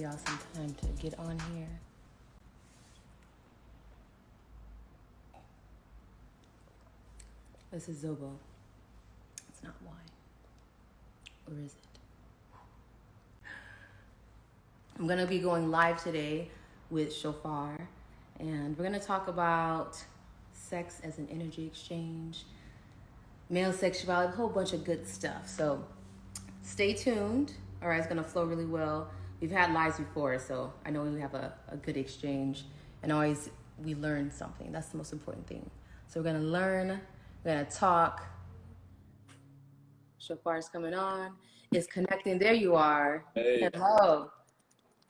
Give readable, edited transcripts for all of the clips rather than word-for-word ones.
y'all some time to get on here. This is Zobo. It's not wine. Or is it? I'm going to be going live today with Shophar. And we're going to talk about sex as an energy exchange, male sexuality, a whole bunch of good stuff. So stay tuned. All right, it's going to flow really well. We've had lives before, so I know we have a good exchange. And always we learn something. That's the most important thing. So we're going to learn. We're going to talk. Shophar's coming on. It's connecting. There you are. Hey. Hello.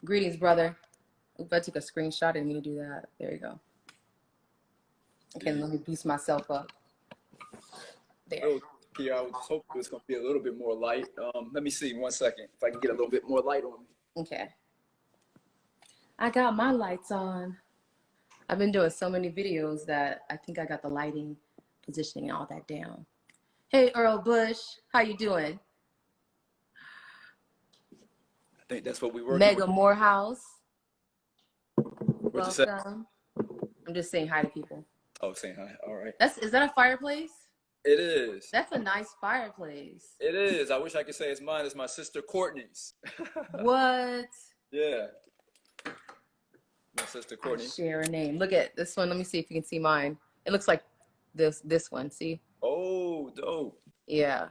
Greetings, brother. Oops, I took a screenshot. I didn't mean to do that. There you go. Okay, let me boost myself up. There. Yeah, I was hoping it was going to be a little bit more light. Let me see 1 second if I can get a little bit more light on me. Okay. I got my lights on. I've been doing so many videos that I think I got the lighting, positioning, and all that down. Hey, Earl Bush, how you doing? I think that's what we were. Mega Morehouse. What'd you say? Welcome. I'm just saying hi to people. Oh, saying hi. All right. Is that a fireplace? It is. That's a nice fireplace. It is. I wish I could say it's mine. It's my sister Courtney's. What? Yeah. My sister Courtney. Share a name. Look at this one. Let me see if you can see mine. It looks like this one. See? Oh, dope. Yeah.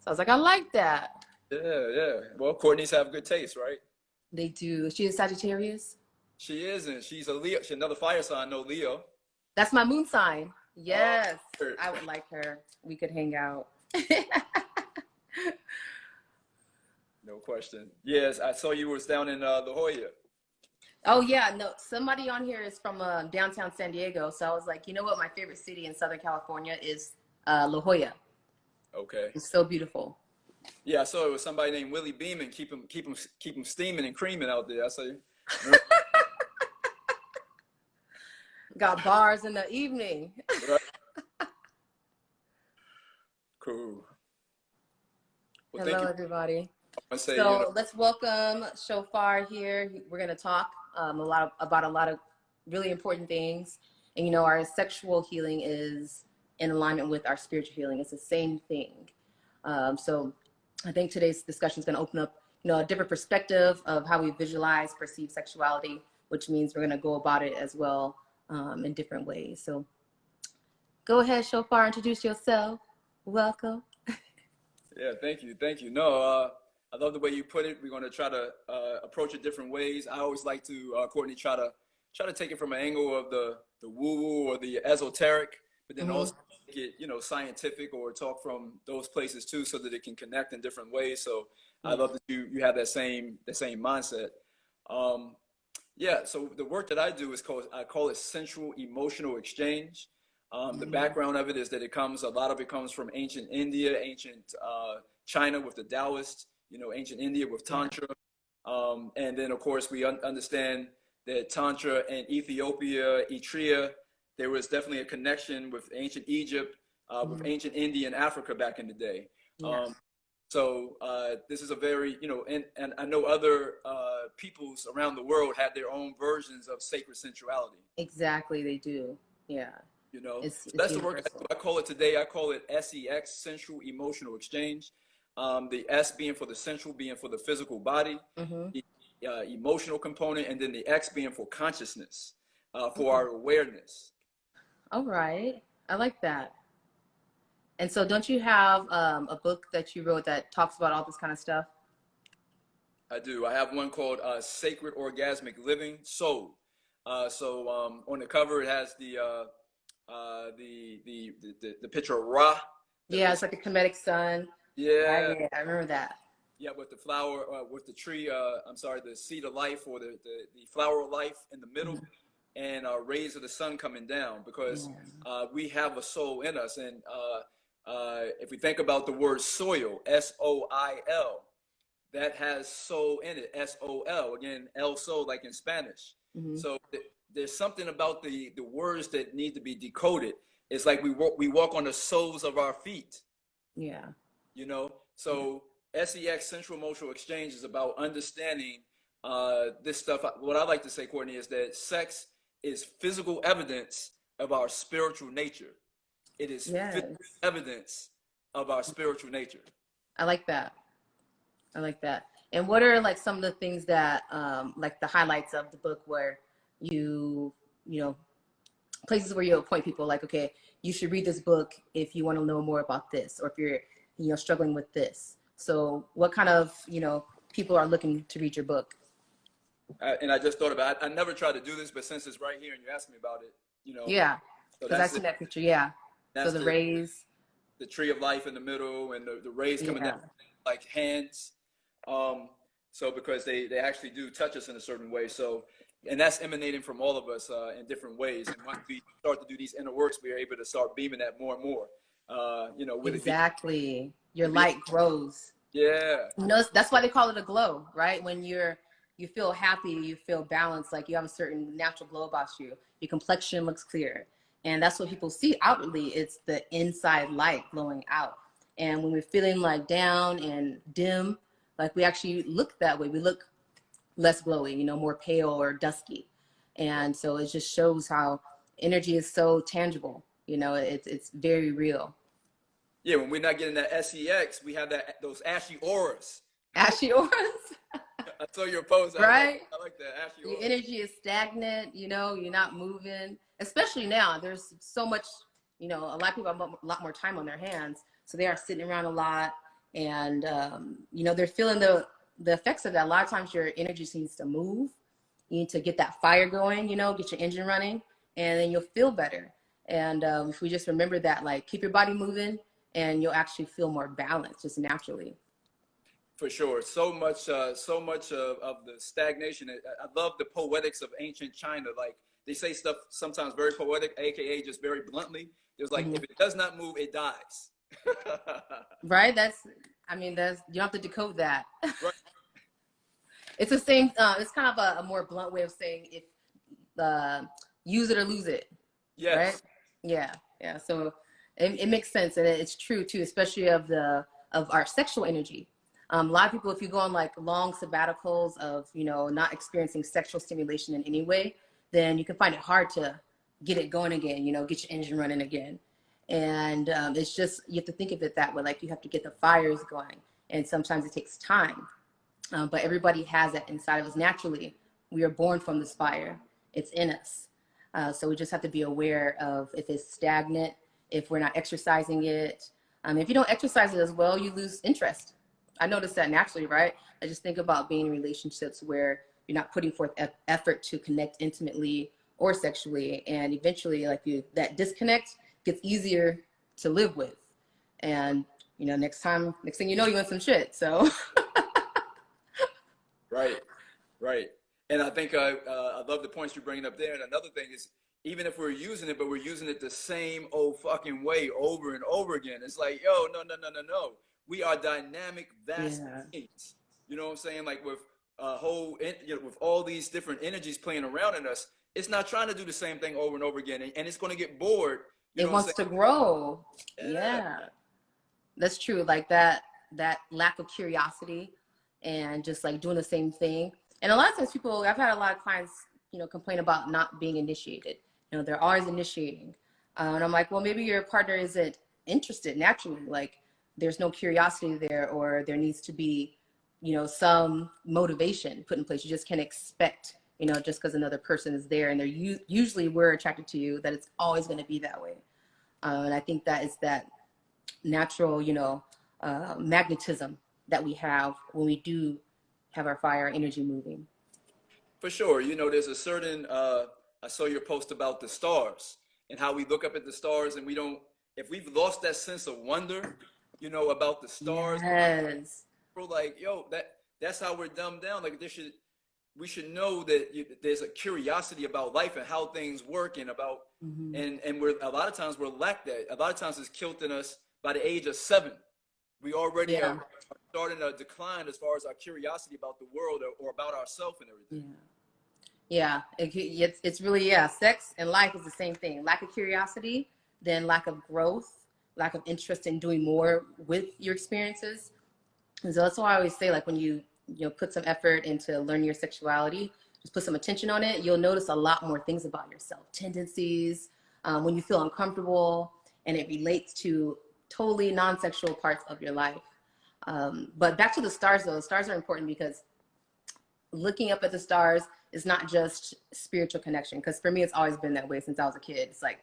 So I was like, I like that. Yeah. Well, Courtney's have good taste, right? They do. She is Sagittarius? She isn't. She's a Leo. She's another fire sign, no Leo. That's my moon sign. Yes. I would like her. We could hang out. No question. Yes, I saw you was down in La Jolla. Oh, yeah. No, somebody on here is from downtown San Diego. So I was like, you know what? My favorite city in Southern California is La Jolla. Okay. It's so beautiful. Yeah, I saw it was somebody named Willie Beeman. Keep him steaming and creaming out there. I saw you. Got bars in the evening. Right. Cool. Well, hello, everybody. Say, so let's welcome Shophar here. We're going to talk about a lot of really important things. And, you know, our sexual healing is in alignment with our spiritual healing. It's the same thing. So I think today's discussion is going to open up, you know, a different perspective of how we visualize, perceive sexuality, which means we're going to go about it as well in different ways. So go ahead, Shophar, introduce yourself. Welcome. Yeah, thank you. No, I love the way you put it. We're going to try to approach it different ways. I always like to, Courtney, try to take it from an angle of the woo-woo or the esoteric, but then also make it, you know, scientific, or talk from those places too, so that it can connect in different ways. So I love that you have that same mindset. Yeah, so the work that I do is I call it sensual emotional exchange. The background of it is that a lot of it comes from ancient India, ancient China with the Taoists, you know, ancient India with Tantra. And then, of course, we understand that Tantra and Ethiopia, Eritrea, there was definitely a connection with ancient Egypt, with ancient India and Africa back in the day. Yes. So this is a very, you know, and I know other peoples around the world have their own versions of sacred sensuality. Exactly, they do. Yeah. You know, it's that's the work I call it today. I call it SEX, sensual emotional exchange. The S being for the sensual, being for the physical body, the emotional component, and then the X being for consciousness, for our awareness. All right. I like that. And so don't you have a book that you wrote that talks about all this kind of stuff? I do. I have one called Sacred Orgasmic Living, Soul. So on the cover, it has the picture of Ra. Yeah, it's like a Kemetic sun. Yeah. I remember that. Yeah, with the flower, with the tree, the seed of life, or the flower of life in the middle, and rays of the sun coming down, because we have a soul in us. And if we think about the word soil, S-O-I-L, that has soul in it, S-O-L, again, el sol, like in Spanish. So there's something about the words that need to be decoded. It's like we walk on the soles of our feet. Yeah. You know, so SEX, Sensual Emotional Exchange, is about understanding this stuff. What I like to say, Courtney, is that sex is physical evidence of our spiritual nature. It is Yes. physical evidence of our spiritual nature. I like that. I like that. And what are like some of the things that, like the highlights of the book where you know, places where you appoint people like, okay, you should read this book if you want to know more about this, or if you're, struggling with this. So what kind of, people are looking to read your book? And I just thought about it. I never tried to do this, but since it's right here and you asked me about it, Yeah, so because I see that picture. Yeah. that's So the rays. the tree of life in the middle, and the rays coming down like hands. So because they actually do touch us in a certain way. So, and that's emanating from all of us in different ways. And once we start to do these inner works, we are able to start beaming that more and more. With Exactly. Your light grows. Yeah. That's why they call it a glow, right? When you feel happy, you feel balanced, like you have a certain natural glow about you. Your complexion looks clear. And that's what people see outwardly. It's the inside light glowing out. And when we're feeling like down and dim, like we actually look that way. We look less glowy, more pale or dusky. And so it just shows how energy is so tangible. It's very real. Yeah, when we're not getting that sex, we have those ashy auras. Ashy auras. I saw your post. Right? I like that. Ashy Your auras. energy is stagnant, you're not moving. Especially now, there's so much, a lot of people have a lot more time on their hands. So they are sitting around a lot, and, they're feeling the effects of that. A lot of times your energy needs to move. You need to get that fire going, get your engine running, and then you'll feel better. And if we just remember that, like, keep your body moving, and you'll actually feel more balanced just naturally. For sure. So much of the stagnation. I love the poetics of ancient China. Like, they say stuff sometimes very poetic, AKA just very bluntly. There's like, if it does not move, it dies. Right? You don't have to decode that. Right. It's the same, it's kind of a more blunt way of saying, if use it or lose it. Yes. Right? Yeah. So it makes sense, and it's true too, especially of our sexual energy. A lot of people, if you go on like long sabbaticals of not experiencing sexual stimulation in any way, then you can find it hard to get it going again. Get your engine running again, and it's just, you have to think of it that way. Like, you have to get the fires going, and sometimes it takes time. But everybody has that inside of us naturally. We are born from this fire. It's in us. So we just have to be aware of if it's stagnant, if we're not exercising it. If you don't exercise it as well, you lose interest. I noticed that naturally, right? I just think about being in relationships where you're not putting forth effort to connect intimately or sexually. And eventually, that disconnect gets easier to live with. And, next thing you know, you're in some shit. So. Right. And I think I love the points you're bringing up there. And another thing is, even if we're using it, but we're using it the same old fucking way over and over again, it's like, yo, no. We are dynamic, vast beings. You know what I'm saying? Like, with with all these different energies playing around in us, it's not trying to do the same thing over and over again, and it's going to get bored. It wants to grow. Yeah, that's true. Like that lack of curiosity, and just like doing the same thing. And a lot of times I've had a lot of clients, complain about not being initiated. They're always initiating. And I'm like, well, maybe your partner isn't interested naturally. Like, there's no curiosity there, or there needs to be, some motivation put in place. You just can't expect, just because another person is there and usually we're attracted to you, that it's always going to be that way. And I think that is that natural, magnetism that we have when we do have our fire energy moving. For sure. There's a certain, I saw your post about the stars and how we look up at the stars, and if we've lost that sense of wonder, about the stars. Yes. We're like, yo, that's how we're dumbed down. Like, we should know that there's a curiosity about life and how things work, and about, and a lot of times we're lack that. A lot of times it's killed in us by the age of 7. We already are starting to decline as far as our curiosity about the world or about ourselves and everything. Yeah. It's really, sex and life is the same thing. Lack of curiosity, then lack of growth, lack of interest in doing more with your experiences. And so that's why I always say, like, when you put some effort into learning your sexuality, just put some attention on it, you'll notice a lot more things about yourself, tendencies, when you feel uncomfortable, and it relates to totally non-sexual parts of your life. But back to the stars, though. The stars are important because looking up at the stars is not just spiritual connection. Because for me, it's always been that way since I was a kid. It's like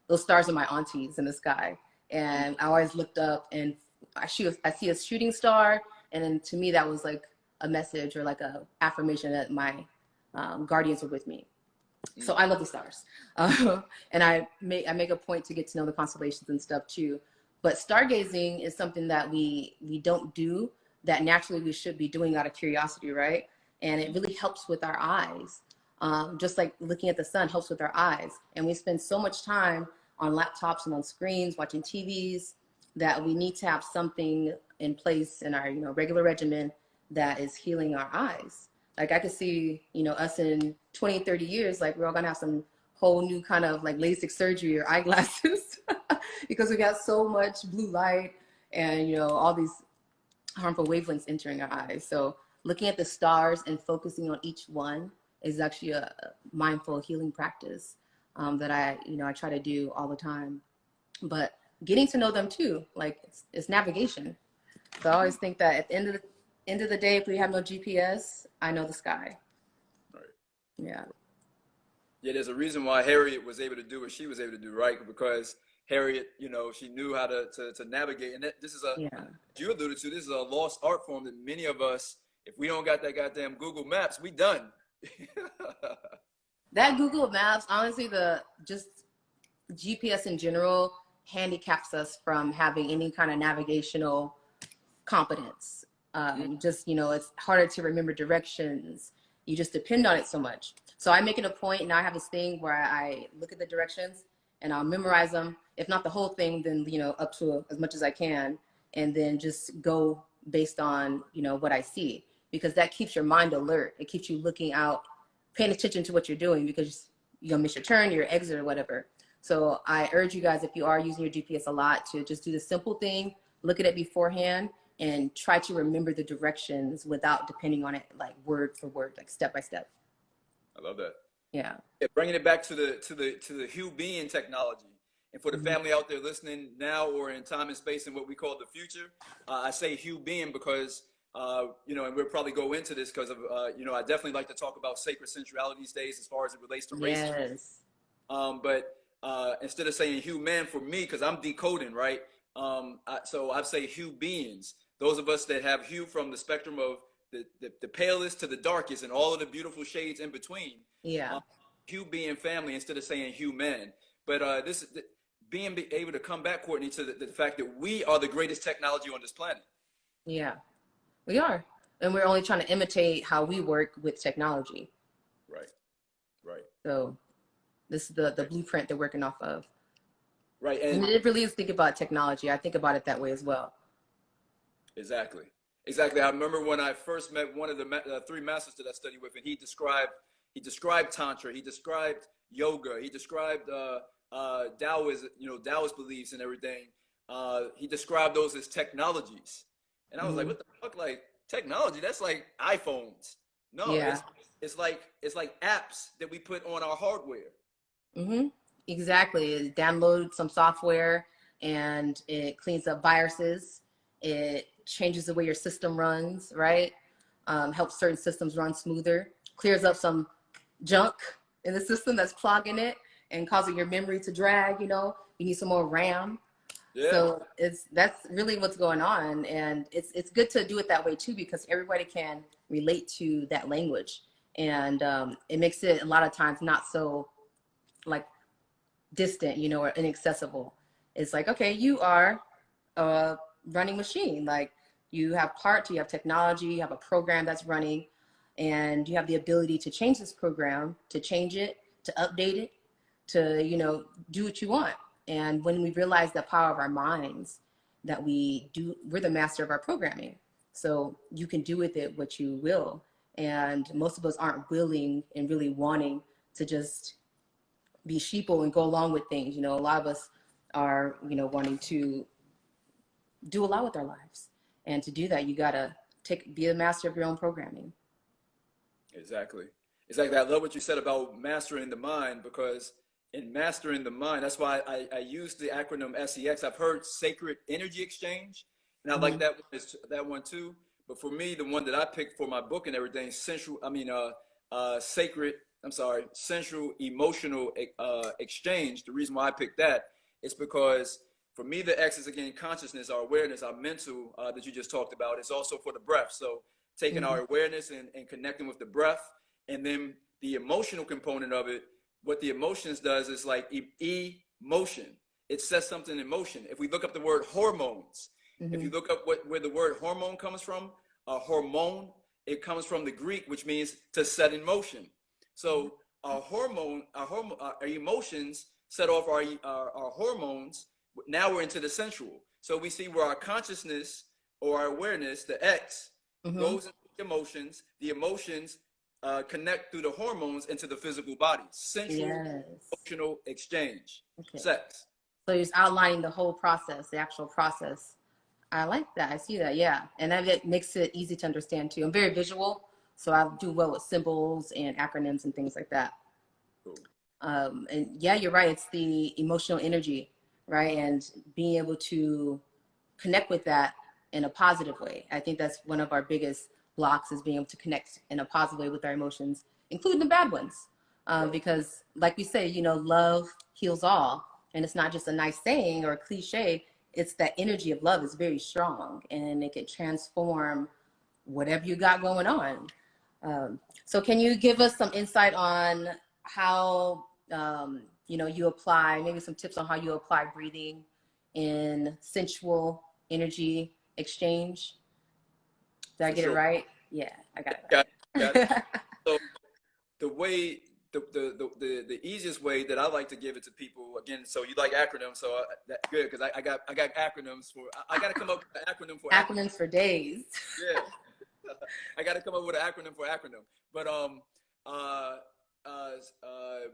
those stars are my aunties in the sky. And I always looked up and I see a shooting star. And then to me, that was like a message or like a affirmation that my guardians were with me. So I love the stars. And I make a point to get to know the constellations and stuff too. But stargazing is something that we don't do that naturally we should be doing out of curiosity, right? And it really helps with our eyes. Just like looking at the sun helps with our eyes. And we spend so much time on laptops and on screens, watching TVs, that we need to have something in place in our, regular regimen that is healing our eyes. Like I could see, us in 20, 30 years, like we're all gonna have some whole new kind of like LASIK surgery or eyeglasses because we got so much blue light and, all these harmful wavelengths entering our eyes. So looking at the stars and focusing on each one is actually a mindful healing practice that I try to do all the time. But getting to know them too, like it's navigation. So I always think that at the end of the day, if we have no GPS, I know the sky. Right. Yeah. Yeah, there's a reason why Harriet was able to do what she was able to do, right? Because Harriet, she knew how to navigate. And this is you alluded to, this is a lost art form that many of us, if we don't got that goddamn Google Maps, we done. That Google Maps, honestly, just GPS in general handicaps us from having any kind of navigational competence. It's harder to remember directions. You just depend on it so much. So I make it a point, now I have this thing where I look at the directions and I'll memorize them. If not the whole thing, then, up to as much as I can, and then just go based on, what I see, because that keeps your mind alert. It keeps you looking out, paying attention to what you're doing, because you'll miss your turn, your exit or whatever. So I urge you guys, if you are using your GPS a lot, to just do the simple thing, look at it beforehand, and try to remember the directions without depending on it like word for word, like step by step. I love that. Yeah. Bringing it back to the Hugh being technology, and for the family out there listening now or in time and space in what we call the future, I say Hugh being because and we'll probably go into this because of I definitely like to talk about sacred sensuality these days as far as it relates to race. Yes. But instead of saying Hugh man for me, because I'm decoding, right? So I say Hugh beings. Those of us that have hue from the spectrum of the palest to the darkest and all of the beautiful shades in between. Yeah. Hugh being family instead of saying Hugh man. But this being able to come back, Courtney, to the fact that we are the greatest technology on this planet. Yeah, we are. And we're only trying to imitate how we work with technology. Right. Right. So this is the blueprint they're working off of. Right. And it really is think about technology. I think about it that way as well. Exactly. I remember when I first met one of the three masters that I studied with, and he described Tantra, he described yoga, he described Taoist, Taoist beliefs and everything. He described those as technologies. And I was like, what the fuck? Like, technology? That's like iPhones. No, yeah. it's like apps that we put on our hardware. Mm-hmm. Exactly. It downloads some software and it cleans up viruses. It changes the way your system runs, right? Helps certain systems run smoother, clears up some junk in the system that's clogging it and causing your memory to drag, you need some more RAM. Yeah. So that's really what's going on. And it's good to do it that way too, because everybody can relate to that language. And it makes it a lot of times not so like distant, or inaccessible. It's like, okay, you are a running machine. Like you have parts, you have technology, you have a program that's running, and you have the ability to change this program, to change it, to update it, to, do what you want. And when we realize the power of our minds, that we're the master of our programming. So you can do with it what you will. And most of us aren't willing and really wanting to just be sheeple and go along with things. A lot of us are, wanting to do a lot with our lives. And to do that, you gotta be the master of your own programming. Exactly. Exactly. I love what you said about mastering the mind, because in mastering the mind, that's why I use the acronym SEX. I've heard sacred energy exchange, and I like that one too. But for me, the one that I picked for my book and everything, sensual emotional exchange. The reason why I picked that is because for me, the X is again consciousness, our awareness, our mental that you just talked about. It's also for the breath. So taking our awareness and connecting with the breath, and then the emotional component of it. What the emotions does is like emotion. It sets something in motion. If we look up the word hormones, if you look up where the word hormone comes from, hormone, it comes from the Greek, which means to set in motion. So our emotions set off our hormones. Now we're into the sensual. So we see where our consciousness or our awareness, the X, goes into the emotions. The emotions connect through the hormones into the physical body. Sensual emotional exchange. Sex. So you're just outlining the whole process, the actual process. I like that. I see that. Yeah. And that makes it easy to understand too. I'm very visual, so I do well with symbols and acronyms and things like that. Cool. And yeah, you're right. It's the emotional energy, right? And being able to connect with that in a positive way. I think that's one of our biggest blocks, is being able to connect in a positive way with our emotions, including the bad ones. Because like we say, love heals all. And it's not just a nice saying or a cliche. It's that energy of love is very strong, and it can transform whatever you got going on. So can you give us some insight on how, you apply, maybe some tips on how you apply breathing in sensual energy exchange? Did I get it right? Yeah, I got it right. Got it. So the easiest way that I like to give it to people, again, so you like acronyms, so that's good, because I got acronyms for, I got to come up with an acronym for acronyms for days. Yeah. I got to come up with an acronym for acronym. But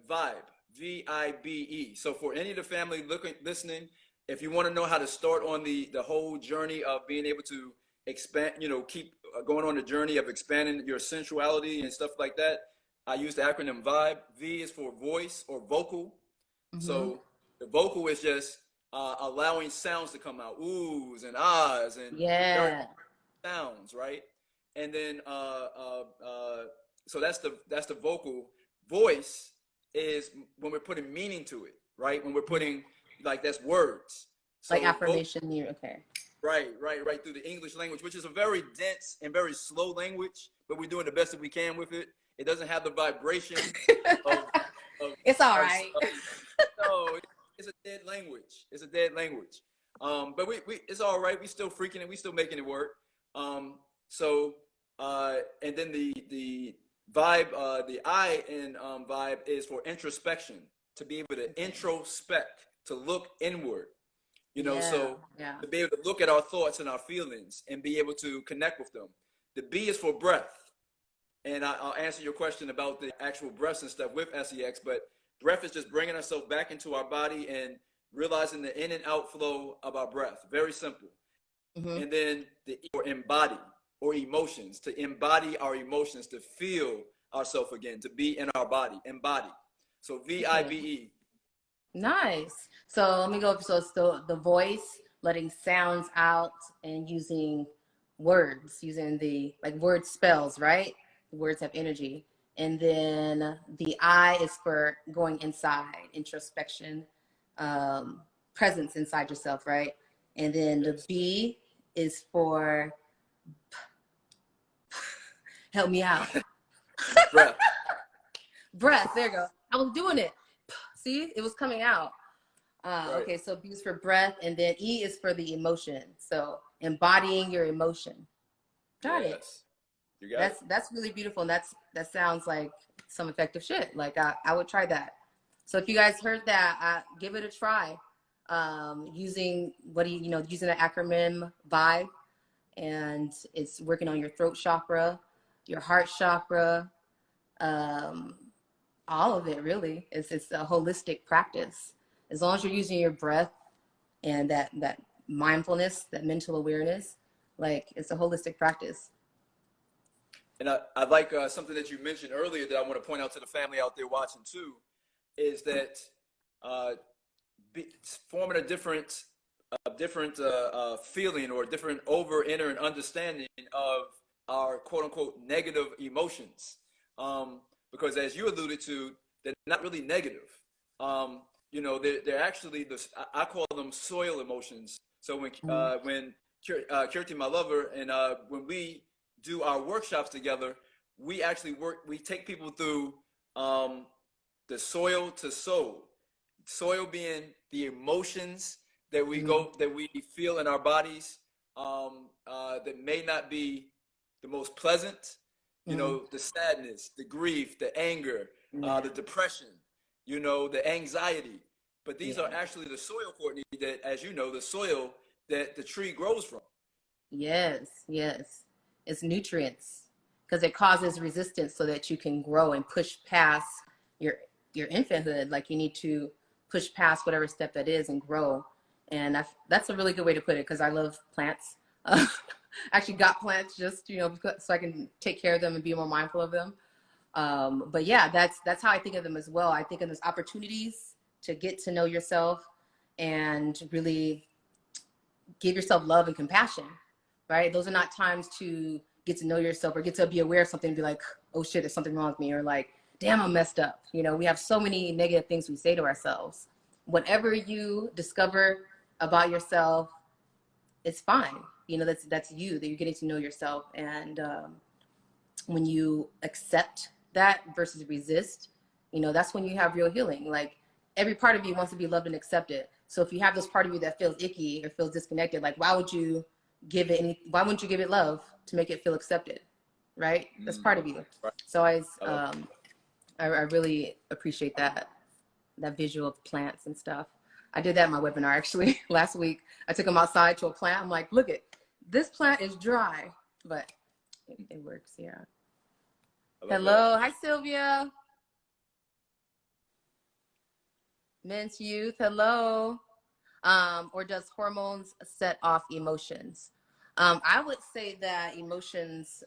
vibe, VIBE. So for any of the family listening, if you want to know how to start on the whole journey of being able to expand, keep going on the journey of expanding your sensuality and stuff like that, I use the acronym VIBE. V is for voice or vocal. So the vocal is just allowing sounds to come out, oohs and ahs and sounds, right? And then so that's the vocal. Voice is when we're putting meaning to it, right? When we're putting, like, that's words. So like affirmation, okay. Right, through the English language, which is a very dense and very slow language, but we're doing the best that we can with it. It doesn't have the vibration of it's all right. No, it's a dead language. It's a dead language. But we it's all right. We still freaking it. We still making it work. And then the vibe, the I in vibe is for introspection, to be able to introspect, to look inward. So to be able to look at our thoughts and our feelings and be able to connect with them. The B is for breath. And I'll answer your question about the actual breaths and stuff with SEX, but breath is just bringing ourselves back into our body and realizing the in and out flow of our breath. Very simple. And then the E for embody, or emotions, to embody our emotions, to feel ourselves again, to be in our body, embody. So VIBE. Nice. So let me go. So it's the voice, letting sounds out and using words, using the word spells, right? The words have energy. And then the I is for going inside, introspection, presence inside yourself, right? And then the B is for help me out. Breath. Breath. There you go. I was doing it. See, it was coming out. Okay, so B is for breath, and then E is for the emotion. So embodying your emotion. Got it. You got it. That's really beautiful, and that sounds like some effective shit. Like I would try that. So if you guys heard that, give it a try. Using using the acronym VIBE, and it's working on your throat chakra, your heart chakra, all of it really. It's a holistic practice. As long as you're using your breath and that mindfulness, that mental awareness, like it's a holistic practice. And I like something that you mentioned earlier that I want to point out to the family out there watching too, is that uh, forming a different feeling or different over inner and understanding of our quote unquote negative emotions. Because as you alluded to, they're not really negative. You know, they're actually I call them soil emotions. So when Kirti, my lover, and when we do our workshops together, we actually we take people through the soil to soul. Soil being the emotions that we feel in our bodies, that may not be the most pleasant. You know, the sadness, the grief, the anger, the depression, you know, the anxiety. But these are actually the soil, Courtney, that, as you know, the soil that the tree grows from. Yes, yes. It's nutrients because it causes resistance so that you can grow and push past your your infanthood. Like you need to push past whatever step that is and grow. And that's a really good way to put it because I love plants. Actually got plants just, you know, so I can take care of them and be more mindful of them. But yeah, that's how I think of them as well. I think of those opportunities to get to know yourself and really give yourself love and compassion, right? Those are not times to get to know yourself or get to be aware of something and be like, oh shit, there's something wrong with me, or like, damn, I'm messed up. You know, we have so many negative things we say to ourselves. Whatever you discover about yourself, it's fine. You know, that's you, that you're getting to know yourself. And when you accept that versus resist, you know, that's when you have real healing. Like every part of you wants to be loved and accepted. So if you have this part of you that feels icky or feels disconnected, like why wouldn't you give it love to make it feel accepted? Right? That's part of you. Right. So I really appreciate that visual of plants and stuff. I did that in my webinar actually last week. I took them outside to a plant. I'm like, look it, this plant is dry, but it works. Yeah. Hello. Hi, Sylvia. Men's Youth. Hello. Or does hormones set off emotions? I would say that emotions,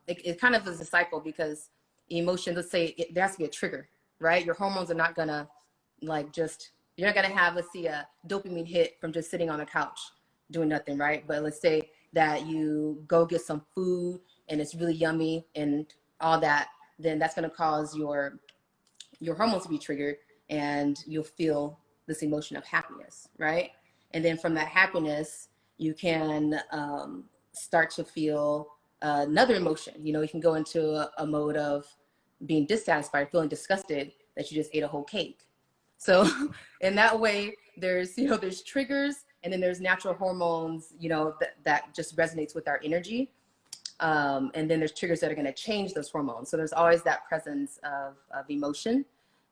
it kind of is a cycle because emotions, let's say there has to be a trigger, right? Your hormones are not gonna like you're not gonna have, let's see, a dopamine hit from just sitting on the couch doing nothing, right? But let's say that you go get some food and it's really yummy and all that, then that's gonna cause your hormones to be triggered and you'll feel this emotion of happiness, right? And then from that happiness, you can start to feel another emotion. You know, you can go into a mode of being dissatisfied, feeling disgusted that you just ate a whole cake. So in that way, there's triggers, and then there's natural hormones, you know, that just resonates with our energy. And then there's triggers that are going to change those hormones. So there's always that presence of emotion,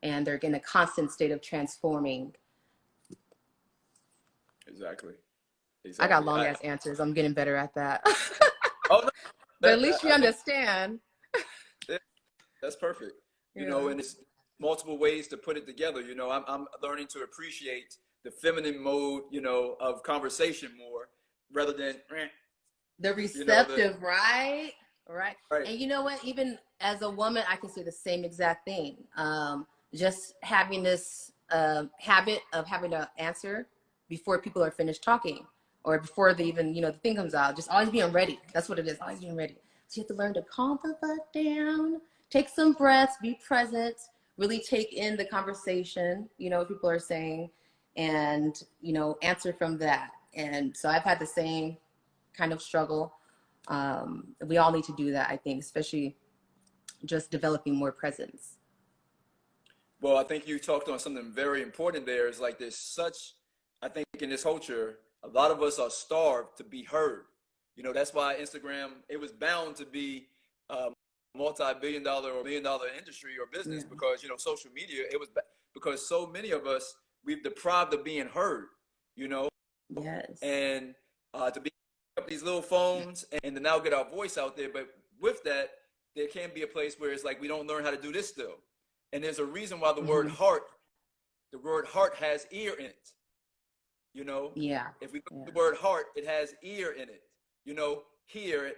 and they're in a constant state of transforming. Exactly. I got long ass answers. I'm getting better at that. Oh, no, but at least you understand. That's perfect. You know, and it's multiple ways to put it together. You know, I'm learning to appreciate the feminine mode, you know, of conversation more rather than the receptive, right? Right. And you know what? Even as a woman, I can say the same exact thing. Just having this habit of having to answer before people are finished talking or before they even, you know, the thing comes out, just always being ready. That's what it is. Always being ready. So you have to learn to calm the fuck down, take some breaths, be present, really take in the conversation, you know, what people are saying, and, you know, answer from that. And so I've had the same kind of struggle. We all need to do that, I think, especially just developing more presence. Well, I think you talked on something very important there. Is like there's such, I think in this culture, a lot of us are starved to be heard. You know, that's why Instagram, it was bound to be a multi-billion-dollar or million-dollar industry or business because, you know, social media, it was because so many of us, we've deprived of being heard, you know? Yes. And to be up these little phones and to now get our voice out there. But with that, there can be a place where it's like we don't learn how to do this still. And there's a reason why the word heart has ear in it. You know? Yeah. If we look at the word heart, it has ear in it. You know, here,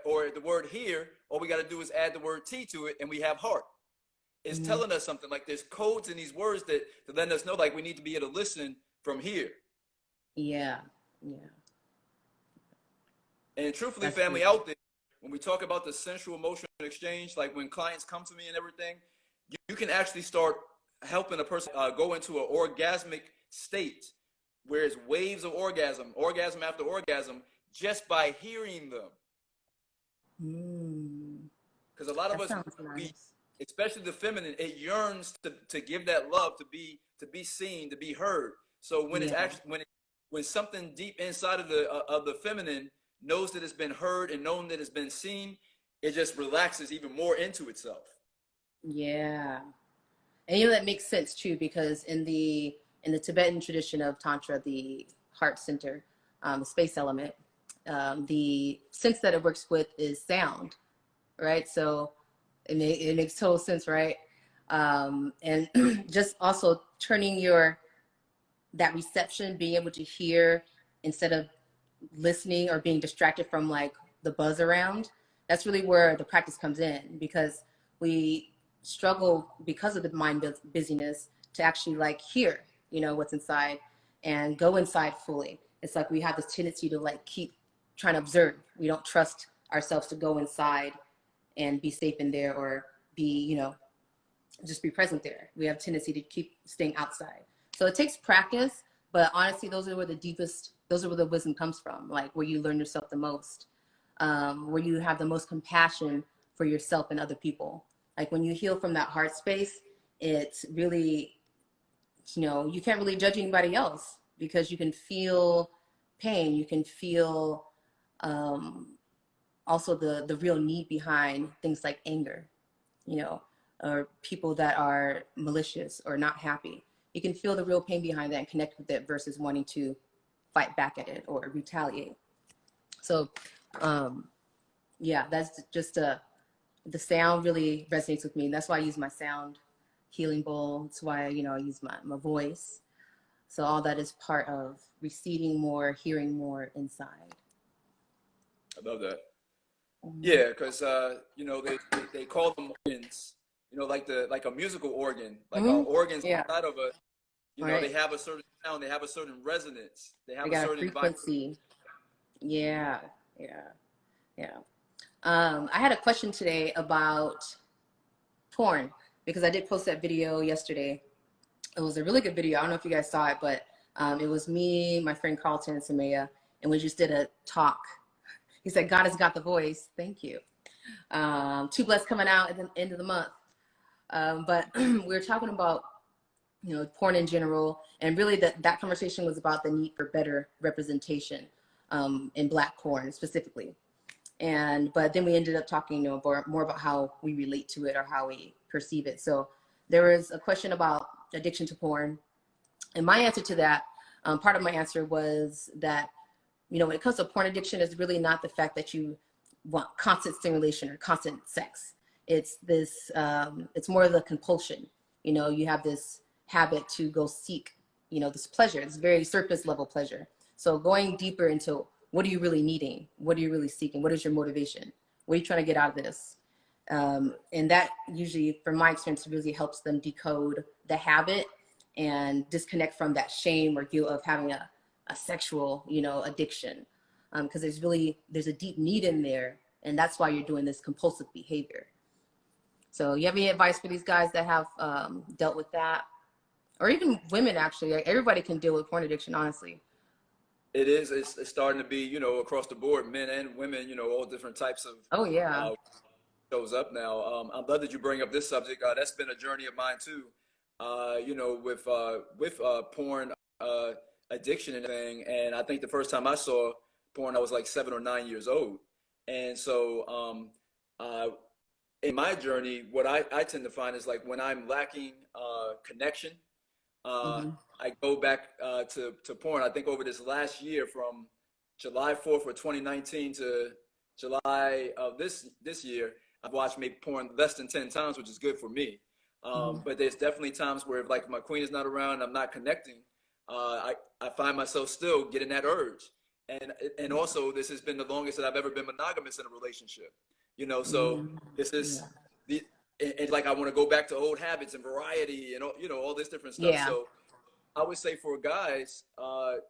or the word here, all we got to do is add the word T to it and we have heart. It's Mm-hmm. telling us something. Like there's codes in these words that let us know like we need to be able to listen from here. Yeah. Yeah. And truthfully, That's family beautiful. out there, when we talk about the sensual emotional exchange, like when clients come to me and everything, you can actually start helping a person go into an orgasmic state where it's waves of orgasm after orgasm, just by hearing them. Mm. Because a lot of That us, sounds we, nice. especially the feminine, it yearns to give that love, to be seen, to be heard. So when it's Yeah. actually when something deep inside of the feminine knows that it's been heard and known that it's been seen, it just relaxes even more into itself. Yeah. And you know that makes sense too, because in the Tibetan tradition of Tantra, the heart center, the space element, the sense that it works with is sound, right? So it makes total sense, right? And just also turning that reception, being able to hear instead of listening or being distracted from like the buzz around. That's really where the practice comes in, because we struggle because of the mind busyness to actually like hear, what's inside and go inside fully. It's like we have this tendency to like keep trying to observe. We don't trust ourselves to go inside and be safe in there, or be, just be present there. We have a tendency to keep staying outside. So it takes practice, but honestly, those are where the wisdom comes from, like where you learn yourself the most, where you have the most compassion for yourself and other people. Like when you heal from that heart space, it's really, you can't really judge anybody else, because you can feel pain. You can feel also the real need behind things like anger, you know, or people that are malicious or not happy. You can feel the real pain behind that and connect with it versus wanting to fight back at it or retaliate. So, yeah, that's just the sound really resonates with me. That's why I use my sound healing bowl. That's why, I use my voice. So all that is part of receiving more, hearing more inside. I love that. Mm-hmm. Yeah, because they call them organs, like a musical organ, like our Mm-hmm. organs Yeah. inside of us. All They right. have a certain sound, they have a certain resonance, they They have a got a certain vibration. frequency. Yeah. Yeah. Yeah. I had a question today about porn, because I did post that video yesterday. It was a really good video. I don't know if you guys saw it, but it was me, my friend Carlton, and Samaya, and we just did a talk. He said, God has got the voice. Thank you. Two Blessed coming out at the end of the month. But we were talking about, porn in general, and really that conversation was about the need for better representation in Black porn specifically. But then we ended up talking, more about how we relate to it or how we perceive it. So there was a question about addiction to porn, and my answer to that, part of my answer was that, when it comes to porn addiction, it's really not the fact that you want constant stimulation or constant sex. It's this, it's more of the compulsion. You have this habit to go seek, this pleasure. It's very surface level pleasure. So going deeper into, what are you really needing? What are you really seeking? What is your motivation? What are you trying to get out of this? And that usually, from my experience, really helps them decode the habit and disconnect from that shame or guilt of having a sexual, addiction. Because there's a deep need in there, and that's why you're doing this compulsive behavior. So you have any advice for these guys that have dealt with that? Or even women, actually. Like, everybody can deal with porn addiction, honestly. It is. It's starting to be, across the board, men and women, all different types of Oh, yeah. uh, shows up now. I'm glad that you bring up this subject. That's been a journey of mine too. With porn addiction and everything. And I think the first time I saw porn, I was like 7 or 9 years old. And so, in my journey, what I tend to find is like when I'm lacking connection, uh, Mm-hmm. I go back to porn. I think over this last year, from July 4th of 2019 to July of this year, I've watched maybe porn less than 10 times, which is good for me. Mm-hmm. But there's definitely times where, if like my queen is not around, I'm not connecting. I find myself still getting that urge, and also this has been the longest that I've ever been monogamous in a relationship. You know, so this is Yeah. the and like I want to go back to old habits and variety and you know all this different stuff. Yeah. So I would say for guys,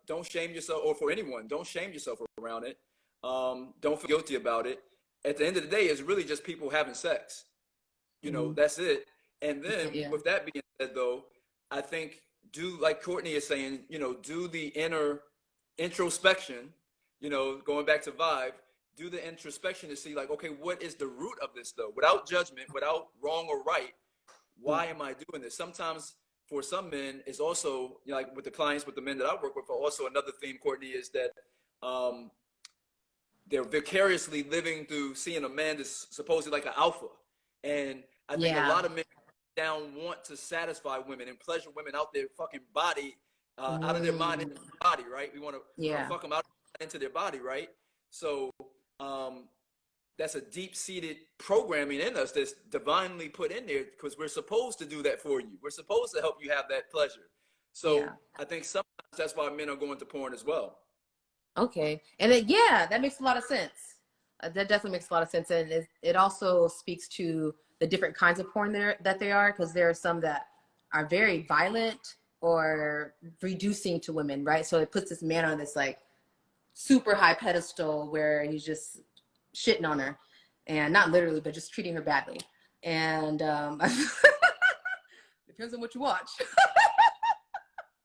don't shame yourself, or for anyone, don't shame yourself around it. Don't feel guilty about it. At the end of the day, it's really just people having sex. You know, Mm-hmm. that's it. And then Yeah. with that being said, though, I think do like Courtney is saying, you know, do the inner introspection. You know, going back to vibe, do the introspection to see like, okay, what is the root of this though? Without judgment, without wrong or right, Yeah. why am I doing this? Sometimes for some men, it's also, you know, like with the clients, with the men that I work with, also another theme, Courtney, is that um, they're vicariously living through seeing a man that's supposedly like an alpha. And I think a Yeah. lot of men down want to satisfy women and pleasure women out their fucking body, out of their mind into Mm. their body, right? We want to Yeah. fuck them out into their body, right? So um, that's a deep-seated programming in us that's divinely put in there because we're supposed to do that for you. We're supposed to help you have that pleasure. So Yeah. I think sometimes that's why men are going to porn as well. Okay. And yeah, that makes a lot of sense. That definitely makes a lot of sense. And it also speaks to the different kinds of porn that they are, because there are some that are very violent or reducing to women, right? So it puts this man on this like super high pedestal where he's just shitting on her, and not literally, but just treating her badly. And depends on what you watch.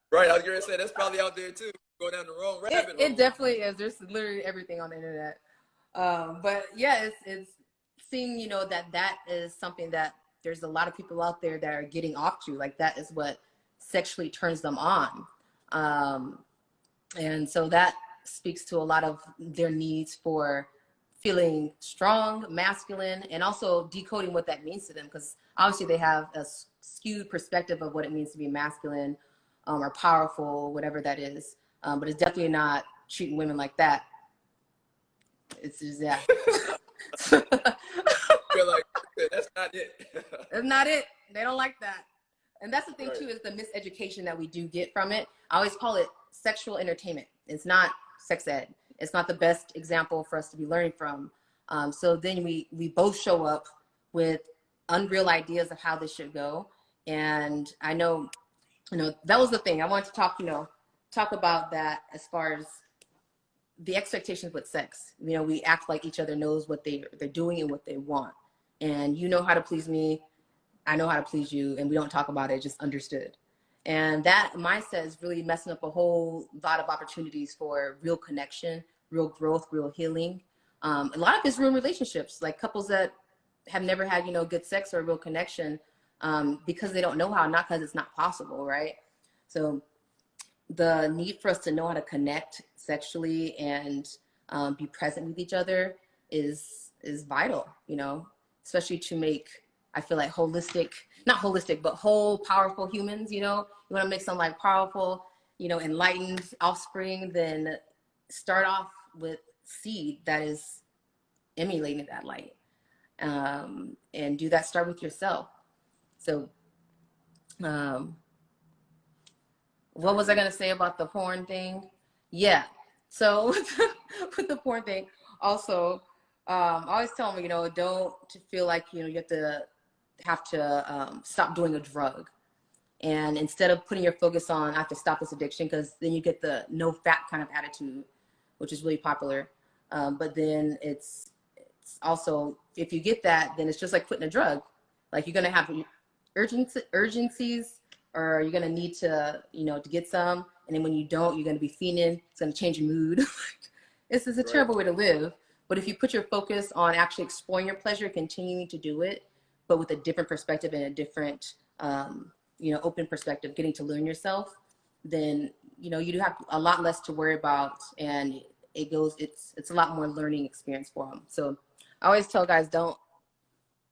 Right, I was going to say that's probably out there too. Go down the wrong rabbit hole. It definitely is. There's literally everything on the internet. But yeah, it's seeing, you know, that is something that there's a lot of people out there that are getting off to. Like that is what sexually turns them on. And so that speaks to a lot of their needs for feeling strong, masculine, and also decoding what that means to them. Because obviously they have a skewed perspective of what it means to be masculine, or powerful, whatever that is. But it's definitely not treating women like that. It's just, yeah. You're like, that's not it. That's not it. They don't like that. And that's the thing Right. too, is the miseducation that we do get from it. I always call it sexual entertainment. It's not sex ed. It's not the best example for us to be learning from. So then we both show up with unreal ideas of how this should go. And I know, you know, that was the thing I wanted to talk about that as far as the expectations with sex. You know, we act like each other knows what they're doing and what they want. And you know how to please me, I know how to please you, and we don't talk about it, just understood. And that mindset is really messing up a whole lot of opportunities for real connection, real growth, real healing. A lot of it's ruined relationships, like couples that have never had, you know, good sex or a real connection, because they don't know how, not because it's not possible, right? So the need for us to know how to connect sexually and be present with each other is vital, you know, especially to make, I feel like, not holistic, but whole, powerful humans. You know, you want to make some like powerful, you know, enlightened offspring, then start off with seed that is emulating that light, and do that. Start with yourself. So what was I going to say about the porn thing? Yeah. So with the porn thing, also, I always tell them, you know, don't feel like, you know, you have to stop doing a drug. And instead of putting your focus on, I have to stop this addiction, because then you get the no fat kind of attitude, which is really popular. But then it's also, if you get that, then it's just like quitting a drug. Like you're going to have urgencies, or you're going to need to, you know, to get some. And then when you don't, you're going to be fiending. It's going to change your mood. It's a terrible way to live. But if you put your focus on actually exploring your pleasure, continuing to do it, but with a different perspective and a different, you know, open perspective, getting to learn yourself, then, you know, you do have a lot less to worry about. And it's a lot more learning experience for them. So I always tell guys, don't,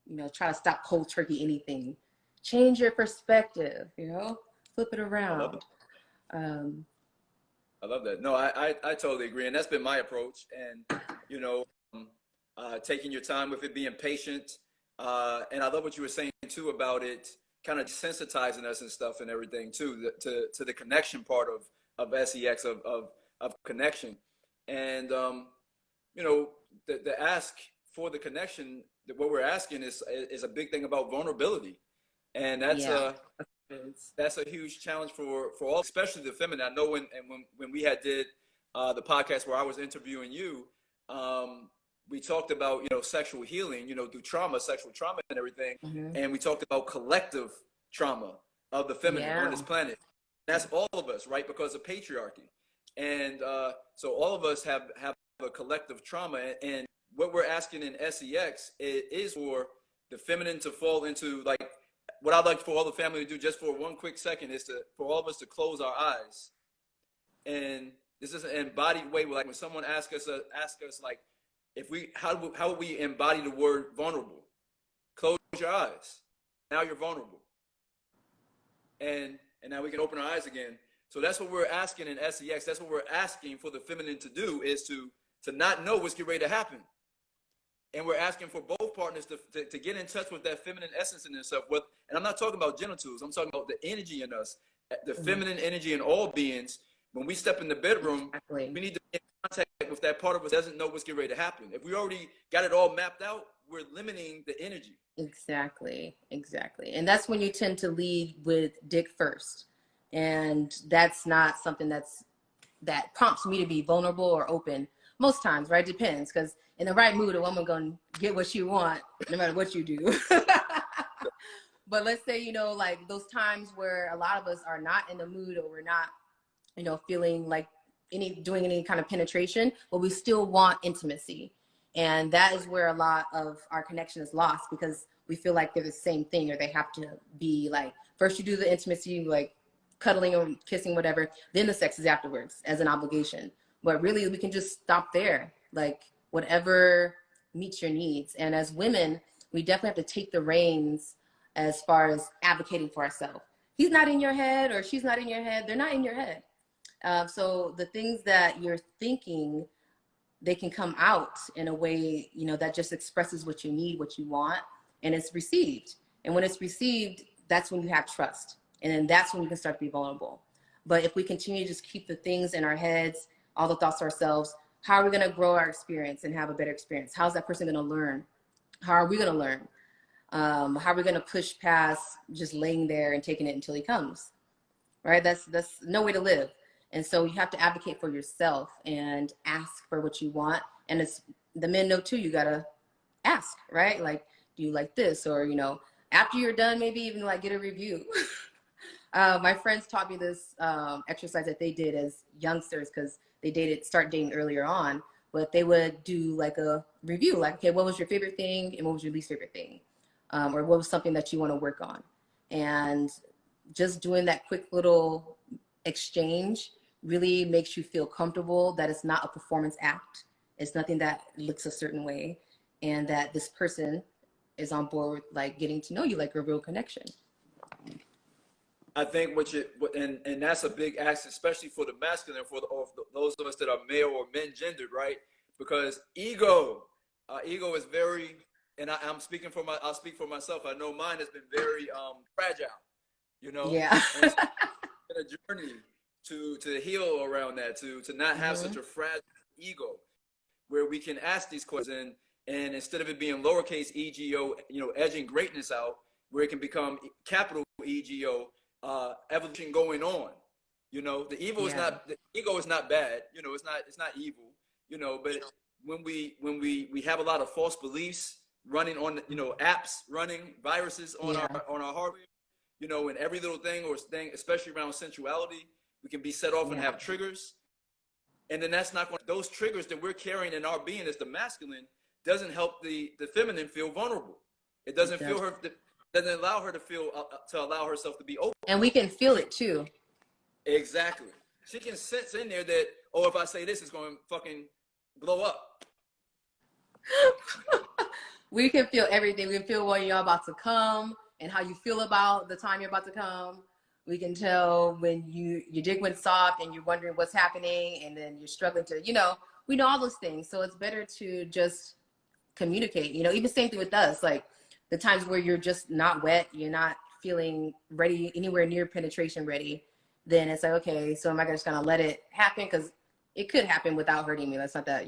you know, try to stop cold turkey anything. Change your perspective, you know, flip it around. I love that. No, I totally agree. And that's been my approach. And, you know, taking your time with it, being patient. And I love what you were saying too about it kind of desensitizing us and stuff and everything too, to the connection part of sex, of connection. And you know, the ask for the connection, what we're asking is a big thing about vulnerability, and Yeah. that's a huge challenge for all, especially the feminine. I know when we had did the podcast where I was interviewing you, we talked about, you know, sexual healing, you know, through trauma, sexual trauma, and everything, Hmm. and we talked about collective trauma of the feminine on Yeah. this planet. That's all of us, right? Because of patriarchy, and so all of us have a collective trauma, and what we're asking in sex is for the feminine to fall into, like, what I'd like for all the family to do just for one quick second is for all of us to close our eyes. And this is an embodied way, like when someone asks us like, if we, how would we embody the word vulnerable? Close your eyes. Now you're vulnerable. And now we can open our eyes again. So that's what we're asking in sex. That's what we're asking for the feminine to do, is to not know what's getting ready to happen. And we're asking for both partners to get in touch with that feminine essence in themselves. And I'm not talking about genitals. I'm talking about the energy in us, the feminine energy in all beings. When we step in the bedroom, Exactly. we need to be in contact with that part of us that doesn't know what's getting ready to happen. If we already got it all mapped out, we're limiting the energy. Exactly. And that's when you tend to lead with dick first. And that's not something that prompts me to be vulnerable or open most times, right? Depends, because in the right mood, a woman gonna get what she want no matter what you do. But let's say, you know, like those times where a lot of us are not in the mood, or we're not, you know, feeling like doing any kind of penetration, but we still want intimacy. And that is where a lot of our connection is lost, because we feel like they're the same thing, or they have to be like, first you do the intimacy, like cuddling or kissing, whatever, then the sex is afterwards as an obligation. But really we can just stop there, like whatever meets your needs. And as women, we definitely have to take the reins as far as advocating for ourselves. He's not in your head, or she's not in your head. They're not in your head. So the things that you're thinking, they can come out in a way, you know, that just expresses what you need, what you want, and it's received. And when it's received, that's when you have trust. And then that's when you can start to be vulnerable. But if we continue to just keep the things in our heads, all the thoughts to ourselves, how are we going to grow our experience and have a better experience? How's that person going to learn? How are we going to learn? How are we going to push past just laying there and taking it until he comes? Right? That's no way to live. And so you have to advocate for yourself and ask for what you want. And it's, the men know too, you got to ask, right? Like, do you like this? Or, you know, after you're done, maybe even like get a review. My friends taught me this exercise that they did as youngsters, because they start dating earlier on, but they would do like a review, like, okay, what was your favorite thing and what was your least favorite thing? Or what was something that you want to work on? And just doing that quick little exchange really makes you feel comfortable that it's not a performance act. It's nothing that looks a certain way, and that this person is on board with like getting to know you like a real connection. I think and that's a big ask, especially for the masculine, those of us that are male or men gendered, right? Because ego is very, and I'll speak for myself. I know mine has been very fragile, you know, Yeah. and it's been a journey to heal around that, to not have such a fragile ego, where we can ask these questions, and instead of it being lowercase ego, you know, edging greatness out, where it can become capital ego, evolution going on. You know, the ego is not bad. You know, it's not evil. You know, but when we have a lot of false beliefs running on, you know, apps running viruses on our hardware, you know, and every little thing or thing, especially around sensuality, we can be set off and have triggers. And then that's not going, those triggers that we're carrying in our being as the masculine doesn't help the feminine feel vulnerable. It doesn't doesn't allow her to feel, to allow herself to be open. And we can feel it too. Exactly. She can sense in there that, oh, if I say this, it's going to fucking blow up. We can feel everything. We can feel when you're about to come and how you feel about the time you're about to come. We can tell when your dick went soft and you're wondering what's happening, and then you're struggling to, you know, we know all those things. So it's better to just communicate, you know, even same thing with us, like the times where you're just not wet, you're not feeling ready, anywhere near penetration ready, then it's like, okay, so am I just gonna let it happen? Because it could happen without hurting me. That's not that,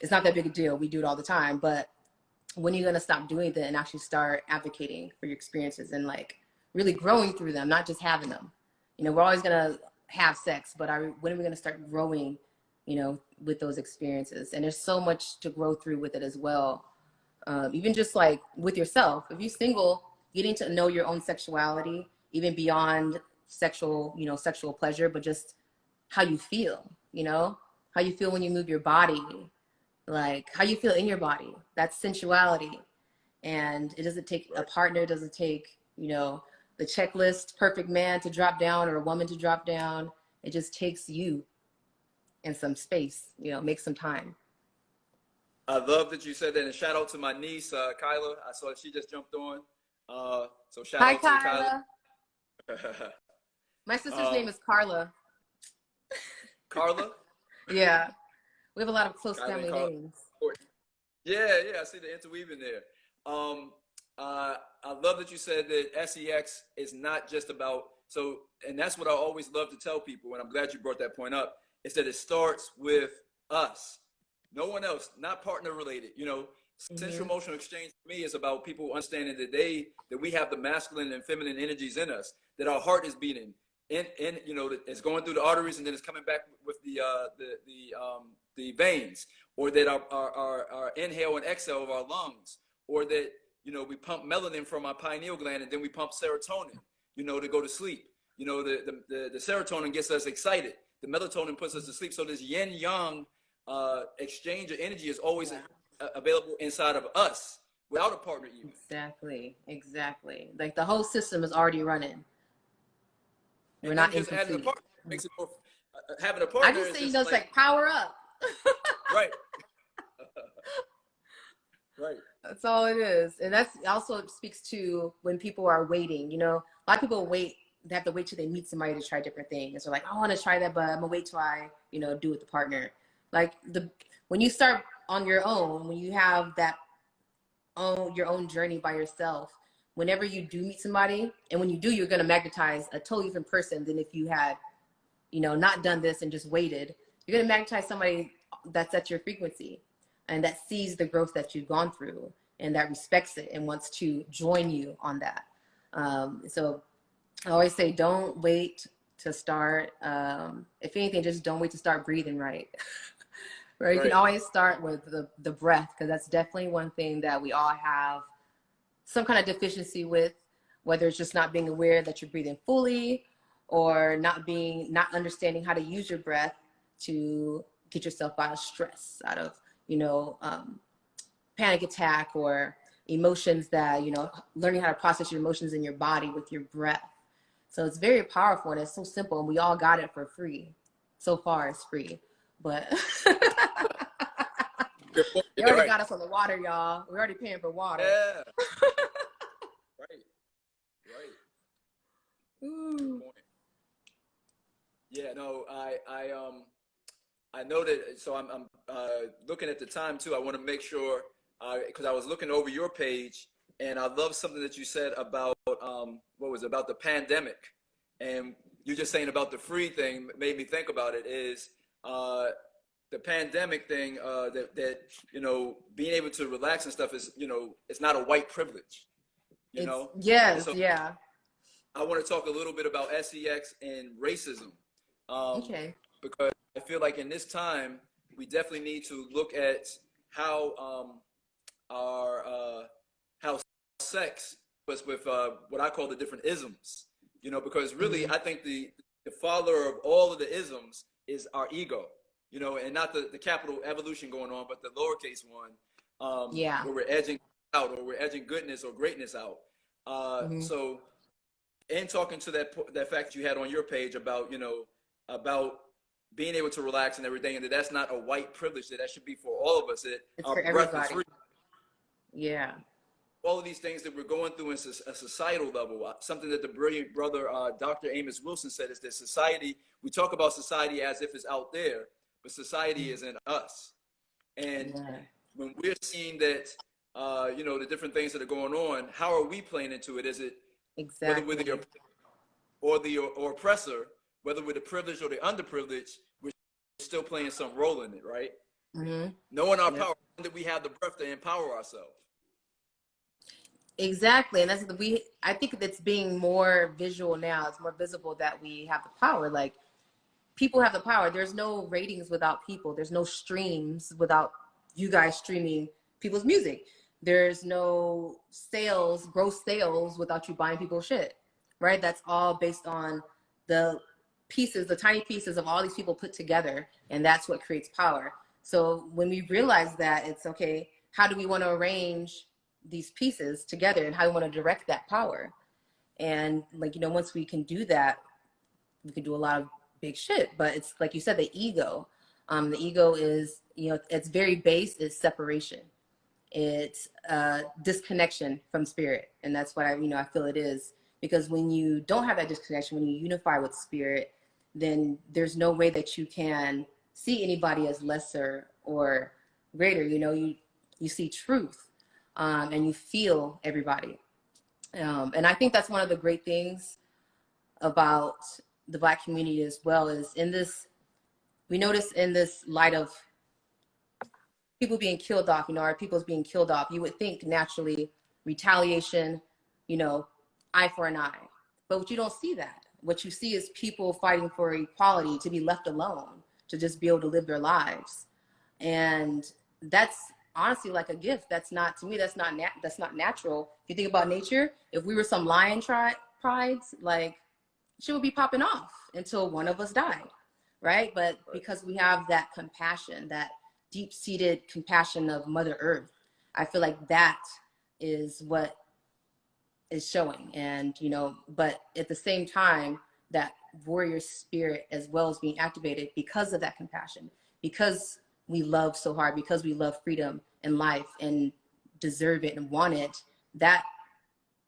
it's not that big a deal. We do it all the time. But when are you going to stop doing that and actually start advocating for your experiences and like really growing through them, not just having them? We're always going to have sex, but when are we going to start growing, with those experiences? And there's so much to grow through with it as well. Even just like with yourself, if you're single, getting to know your own sexuality, even beyond sexual pleasure, but just how you feel, how you feel when you move your body, like how you feel in your body. That's sensuality. And it doesn't take a partner, it doesn't take, the checklist perfect man to drop down or a woman to drop down. It just takes you and some space, make some time. I love that you said that, and shout out to my niece, Kyla. I saw she just jumped on. So shout Hi, out to Kyla. My sister's name is Carla. Carla? Yeah. We have a lot of close family names. Yeah, I see the interweaving there. I love that you said that SEX is not just about, and that's what I always love to tell people, and I'm glad you brought that point up, is that it starts with us. No one else, not partner related. Sensual emotional exchange for me is about people understanding that we have the masculine and feminine energies in us, that our heart is beating, that it's going through the arteries and then it's coming back with the veins, or that our inhale and exhale of our lungs, or that we pump melanin from our pineal gland and then we pump serotonin, to go to sleep. The serotonin gets us excited. The melatonin puts us to sleep. So this yin yang exchange of energy is always available inside of us without a partner even. Exactly. Like the whole system is already running. We're not just incomplete. adding a partner makes it more, having a partner. I just say, it's like power up. Right. Right. That's all it is. And that's also speaks to when people are waiting. A lot of people wait. They have to wait till they meet somebody to try different things. They're like, I want to try that, but I'm gonna wait till I, do with the partner. Like when you start on your own, when you have your own journey by yourself, whenever you do meet somebody, and when you do, you're gonna magnetize a totally different person than if you had, not done this and just waited. You're gonna magnetize somebody that's at your frequency and that sees the growth that you've gone through and that respects it and wants to join you on that. So I always say, don't wait to start. If anything, just don't wait to start breathing right. Right? You can always start with the breath, because that's definitely one thing that we all have some kind of deficiency with, whether it's just not being aware that you're breathing fully, or not understanding how to use your breath to get yourself out of stress, out of, panic attack, or emotions that, learning how to process your emotions in your body with your breath. So it's very powerful and it's so simple, and we all got it for free. So far it's free, but they already got us on the water, y'all. We're already paying for water. Yeah. Right. Ooh. Yeah, no, I know that. So I'm looking at the time too. I want to make sure, because I was looking over your page, and I love something that you said about about the pandemic, and you just saying about the free thing made me think about it. Is the pandemic thing, that being able to relax and stuff is, it's not a white privilege, Yes, so yeah. I want to talk a little bit about SEX and racism. Okay. Because I feel like in this time, we definitely need to look at how how sex was with what I call the different isms, because really I think the father of all of the isms is our ego, and not the capital evolution going on, but the lowercase one, where we're edging out, or we're edging goodness or greatness out. So in talking to that fact that you had on your page about, about being able to relax and everything, and that's not a white privilege, that should be for all of us. It's for everybody. Yeah. All of these things that we're going through in a societal level, something that the brilliant brother, Dr. Amos Wilson, said is that society, we talk about society as if it's out there, but society is in us. And when we're seeing that, the different things that are going on, how are we playing into it? Is it whether we're the oppressor, whether we're the privileged or the underprivileged, we're still playing some role in it, right? Mm-hmm. Knowing our Yep. power, that we have the breath to empower ourselves. Exactly. And I think it's being more visual now. It's more visible that we have the power. Like, people have the power. There's no ratings without people. There's no streams without you guys streaming people's music. There's no sales, gross sales without you buying people's shit, right? That's all based on the pieces, the tiny pieces of all these people put together. And that's what creates power. So when we realize that, it's okay, how do we want to arrange these pieces together, and how do we want to direct that power? And like, once we can do that, we can do a lot of big shit. But it's like you said, the ego. The ego is, it's very base, is separation. It's disconnection from spirit. And that's what I feel it is. Because when you don't have that disconnection, when you unify with spirit, then there's no way that you can see anybody as lesser or greater. You see truth, and you feel everybody. And I think that's one of the great things about the Black community as well, is we notice in this light of people being killed off, our people's being killed off, you would think naturally retaliation, eye for an eye. But you don't see that. What you see is people fighting for equality, to be left alone, to just be able to live their lives. And that's honestly like a gift. That's not, to me, that's not natural. If you think about nature, if we were some lion prides, like, shit would be popping off until one of us died, right? But because we have that compassion, that deep-seated compassion of Mother Earth, I feel like that is what is showing. And, but at the same time, that warrior spirit as well is being activated because of that compassion, because we love so hard, because we love freedom and life and deserve it and want it. That's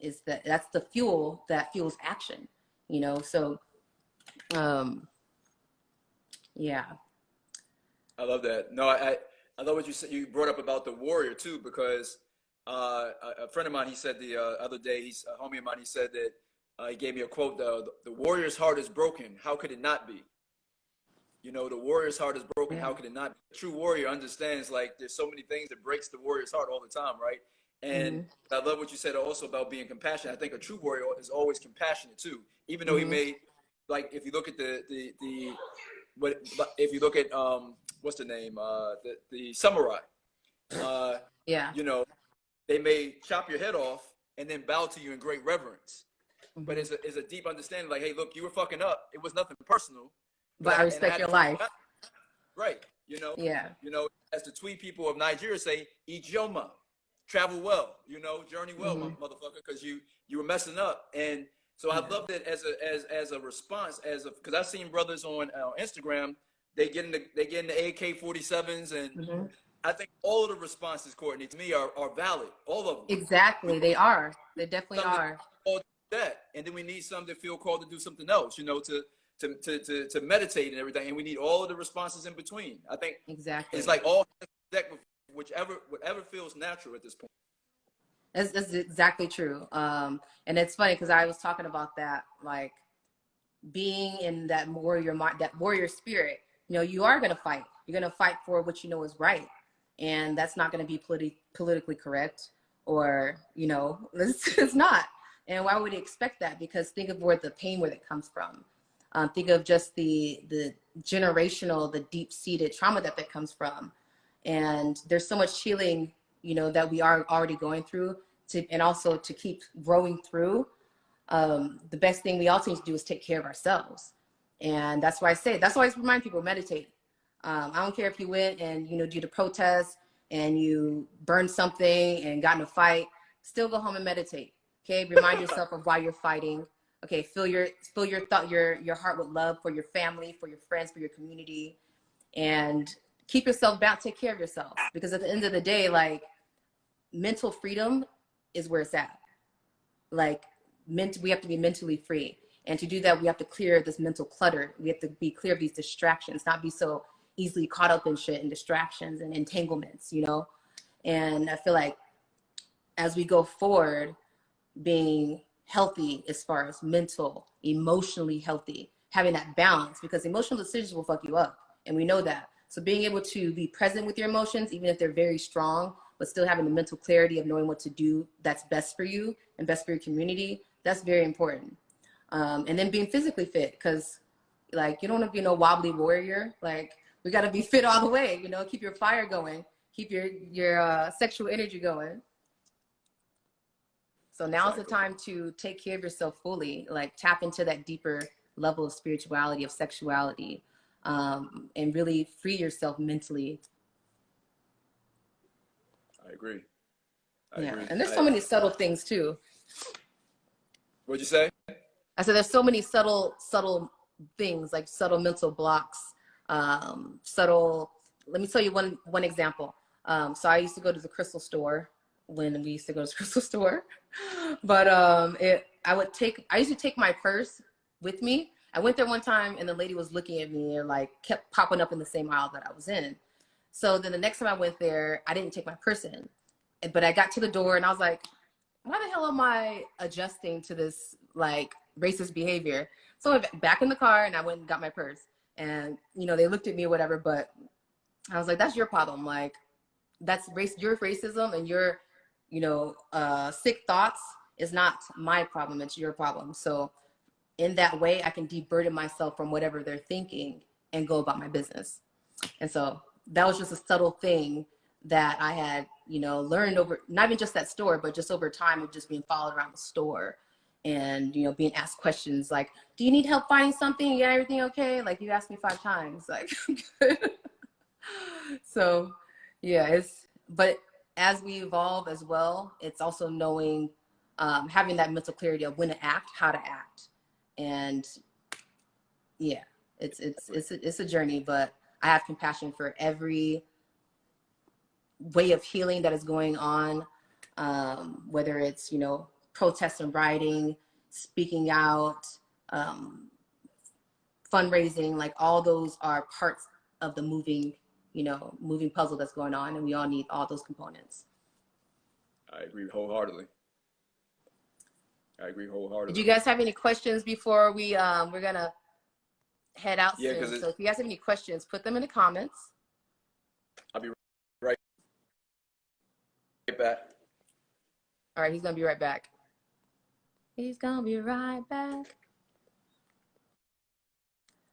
the fuel that fuels action. So yeah. I love that. No, I love what you said. You brought up about the warrior too, because a friend of mine, he said the other day, he's a homie of mine, he said that he gave me a quote, the warrior's heart is broken, how could it not be? The warrior's heart is broken, how could it not be? A true warrior understands, like, there's so many things that breaks the warrior's heart all the time, right? And I love what you said also about being compassionate. I think a true warrior is always compassionate too, even though he may, like, if you look at if you look at what's the name, the samurai, they may chop your head off and then bow to you in great reverence. But it's a deep understanding, like, hey, look, you were fucking up. It was nothing personal. But I respect your life. Right. Yeah. As the Tweed people of Nigeria say, Ijoma, travel well, journey well, motherfucker, because you were messing up. And so I love that as a response, because I've seen brothers on Instagram, they get in the AK-47s, and I think all of the responses, Courtney, to me are valid. All of them. Exactly, they are. They definitely are. That, and then we need some that feel called to do something else, to meditate and everything, and we need all of the responses in between. I think exactly it's like all whatever feels natural at this point. That's exactly true. And it's funny because I was talking about that, like, being in that warrior spirit. You are going to fight. You're going to fight for what you know is right, and that's not going to be politically correct, or it's not. And why would you expect that? Because think of where the pain that comes from. Think of just the generational, the deep-seated trauma that comes from. And there's so much healing, that we are already going through, and also to keep growing through. The best thing we also need to do is take care of ourselves. And that's why I remind people, meditate. I don't care if you went and, do the protest and you burned something and got in a fight, still go home and meditate. Okay. Remind yourself of why you're fighting. Okay. Fill your heart with love for your family, for your friends, for your community, and keep yourself bound. Take care of yourself, because at the end of the day, like, mental freedom is where it's at. Like, we have to be mentally free. And to do that, we have to clear this mental clutter. We have to be clear of these distractions, not be so easily caught up in shit and distractions and entanglements, And I feel like as we go forward, being healthy as far as mental, emotionally healthy, having that balance, because emotional decisions will fuck you up. And we know that. So being able to be present with your emotions, even if they're very strong, but still having the mental clarity of knowing what to do that's best for you and best for your community, that's very important. And then being physically fit, because like you don't want to be no wobbly warrior. Like we got to be fit all the way, you know, keep your fire going, keep your sexual energy going. So now's the time to take care of yourself fully, like tap into that deeper level of spirituality, of sexuality, and really free yourself mentally. I agree. I agree. And there's so many subtle things too. What'd you say? I said there's so many subtle things, like subtle mental blocks, subtle. Let me tell you one example. So I used to go to the crystal store when we used to go to the crystal store, but I used to take my purse with me. I went there one time and the lady was looking at me and like kept popping up in the same aisle that I was in. So then the next time I went there, I didn't take my purse in, but I got to the door and I was like, why the hell am I adjusting to this like racist behavior? So I went back in the car and I went and got my purse, and you know, they looked at me or whatever, but I was like, that's your problem. Like that's your racism and your, you know, sick thoughts is not my problem. It's your problem. So in that way, I can de-burden myself from whatever they're thinking and go about my business. And so that was just a subtle thing that I had, you know, learned over, not even just that store, but just over time of just being followed around the store and, you know, being asked questions like, do you need help finding something? Yeah, everything okay? Like you asked me 5 times, like, so yeah, but as we evolve as well, it's also knowing, having that mental clarity of when to act, how to act. And yeah, it's a journey, but I have compassion for every way of healing that is going on, whether it's, you know, protest and rioting, speaking out, fundraising, like all those are parts of the moving puzzle that's going on, and we all need all those components. I agree wholeheartedly. Did you guys have any questions before we're gonna head out soon? So if you guys have any questions, put them in the comments. I'll be right back. All right, he's gonna be right back. He's gonna be right back.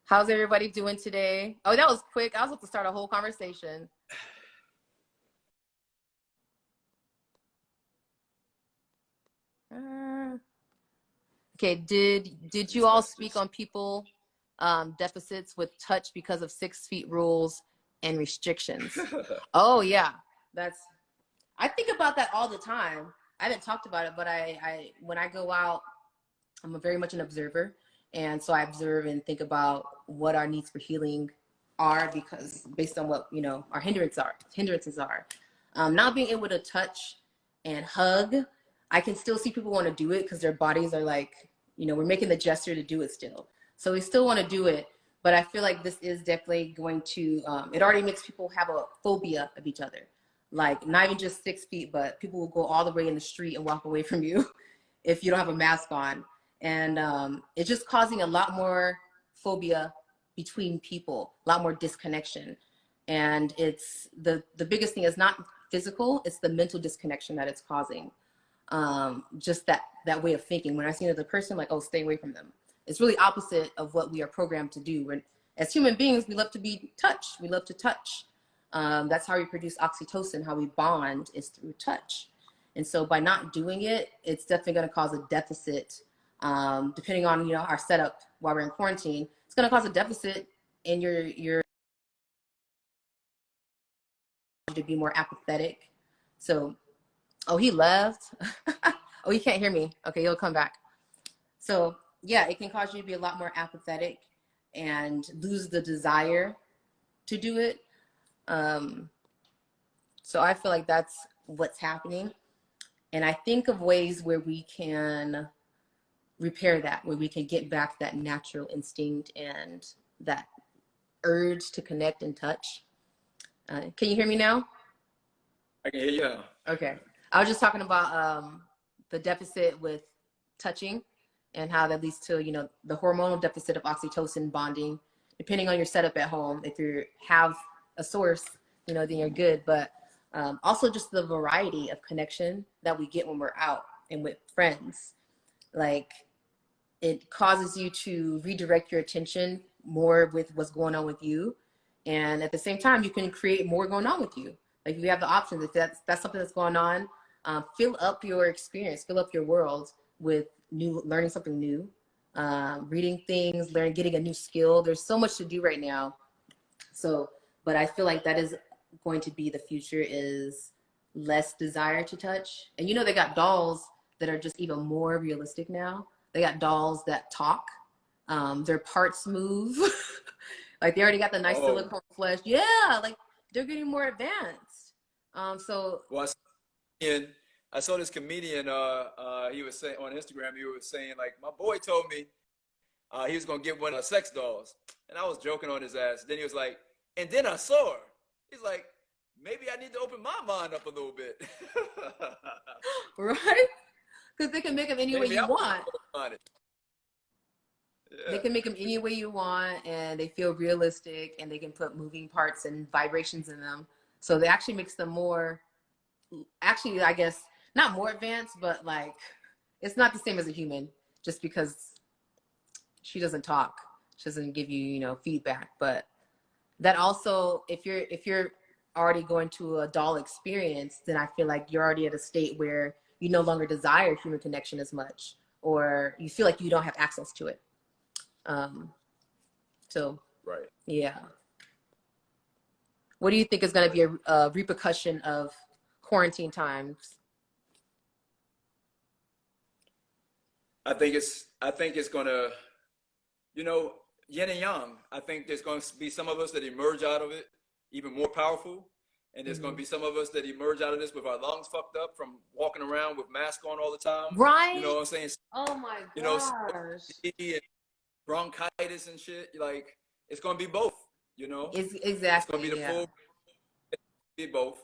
How's everybody doing today? Oh, that was quick. I was about to start a whole conversation. Okay, did you all speak on people deficits with touch because of 6 feet rules and restrictions? Oh yeah, I think about that all the time. I haven't talked about it, but I when I go out, I'm very much an observer. And so I observe and think about what our needs for healing are, because based on what, you know, our hindrances are. Not being able to touch and hug, I can still see people want to do it because their bodies are like, you know, we're making the gesture to do it still. So we still want to do it, but I feel like this is definitely going to, it already makes people have a phobia of each other. Like not even just 6 feet, but people will go all the way in the street and walk away from you if you don't have a mask on. And it's just causing a lot more phobia between people, a lot more disconnection. And it's the biggest thing is not physical, it's the mental disconnection that it's causing. Just that way of thinking. When I see another person, like, oh, stay away from them. It's really opposite of what we are programmed to do. When, as human beings, we love to be touched. We love to touch. That's how we produce oxytocin, how we bond is through touch. And so by not doing it, it's definitely going to cause a deficit. Depending on, you know, our setup while we're in quarantine, it's going to cause a deficit in your to be more apathetic. So, oh, he left. Oh, he can't hear me. Okay, he'll come back. So yeah, it can cause you to be a lot more apathetic and lose the desire to do it. So I feel like that's what's happening. And I think of ways where we can repair that, where we can get back that natural instinct and that urge to connect and touch. Can you hear me now? I can hear you now. Okay. I was just talking about the deficit with touching and how that leads to, you know, the hormonal deficit of oxytocin bonding depending on your setup at home. If you have a source, you know, then you're good. But also just the variety of connection that we get when we're out and with friends. Like, it causes you to redirect your attention more with what's going on with you. And at the same time, you can create more going on with you. Like, you have the options. If that's something that's going on, fill up your experience, fill up your world with learning something new, reading things, getting a new skill. There's so much to do right now. So, but I feel like that is going to be the future, is less desire to touch. And you know, they got dolls that are just even more realistic now. They got dolls that talk. Their parts move. Like, they already got the nice silicone flesh. Yeah, like, they're getting more advanced. Well, I saw this comedian, he was saying on Instagram, he was saying, like, my boy told me he was going to get one of the sex dolls. And I was joking on his ass. Then he was like, and then I saw her. He's like, maybe I need to open my mind up a little bit. Right? Because they can make them any way you want. Yeah. They can make them any way you want, and they feel realistic, and they can put moving parts and vibrations in them. So they actually makes them more, actually, I guess, not more advanced, but like, it's not the same as a human, just because she doesn't talk. She doesn't give you, you know, feedback. But that also, if you're already going to a doll experience, then I feel like you're already at a state where you no longer desire human connection as much, or you feel like you don't have access to it. So, right. Yeah. What do you think is going to be a repercussion of quarantine times? I think it's going to, you know, yin and yang. I think there's going to be some of us that emerge out of it even more powerful. And there's going to be some of us that emerge out of this with our lungs fucked up from walking around with masks on all the time. Right. You know what I'm saying? Oh my gosh. You know, bronchitis and shit. Like, it's going to be both, you know? Exactly. It's going to be the full, be both.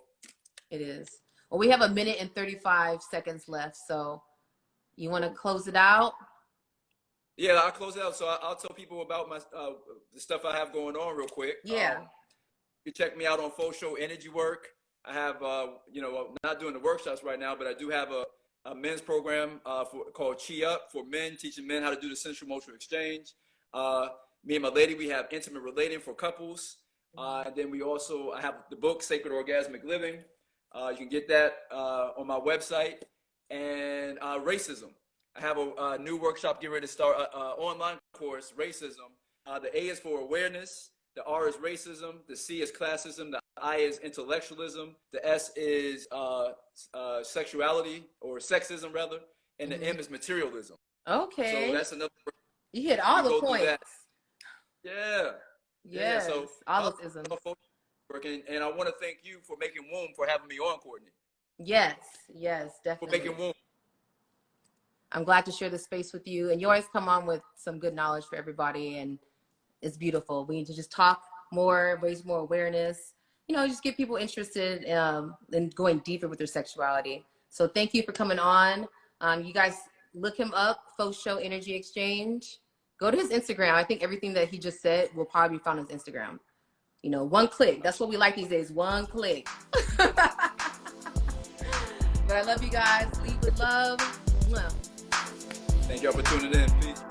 It is. Well, we have 1 minute and 35 seconds left. So you want to close it out? Yeah, I'll close it out. So I'll tell people about my the stuff I have going on real quick. Yeah. You check me out on Faux Show Energy Work. I have, you know, I'm not doing the workshops right now, but I do have a men's program called Chi Up for men, teaching men how to do the sensual emotional exchange. Me and my lady, we have intimate relating for couples. And then I have the book, Sacred Orgasmic Living. You can get that on my website. And racism. I have a new workshop getting ready to start, online course, racism. The A is for awareness. The R is racism. The C is classism. The I is intellectualism. The S is sexuality, or sexism rather. And the M is materialism. Okay. So that's another. You hit all the points. Yeah. Yes, so all those isms. And I want to thank you for making room for having me on, Courtney. Yes, definitely. For making room. I'm glad to share this space with you. And you always come on with some good knowledge for everybody. And it's beautiful. We need to just talk more, raise more awareness, you know, just get people interested in going deeper with their sexuality. So thank you for coming on. You guys look him up, Faux Show Energy Exchange. Go to his Instagram. I think everything that he just said will probably be found on his Instagram. You know, one click. That's what we like these days. One click. But I love you guys. Lead with love. Thank y'all for tuning in. Peace.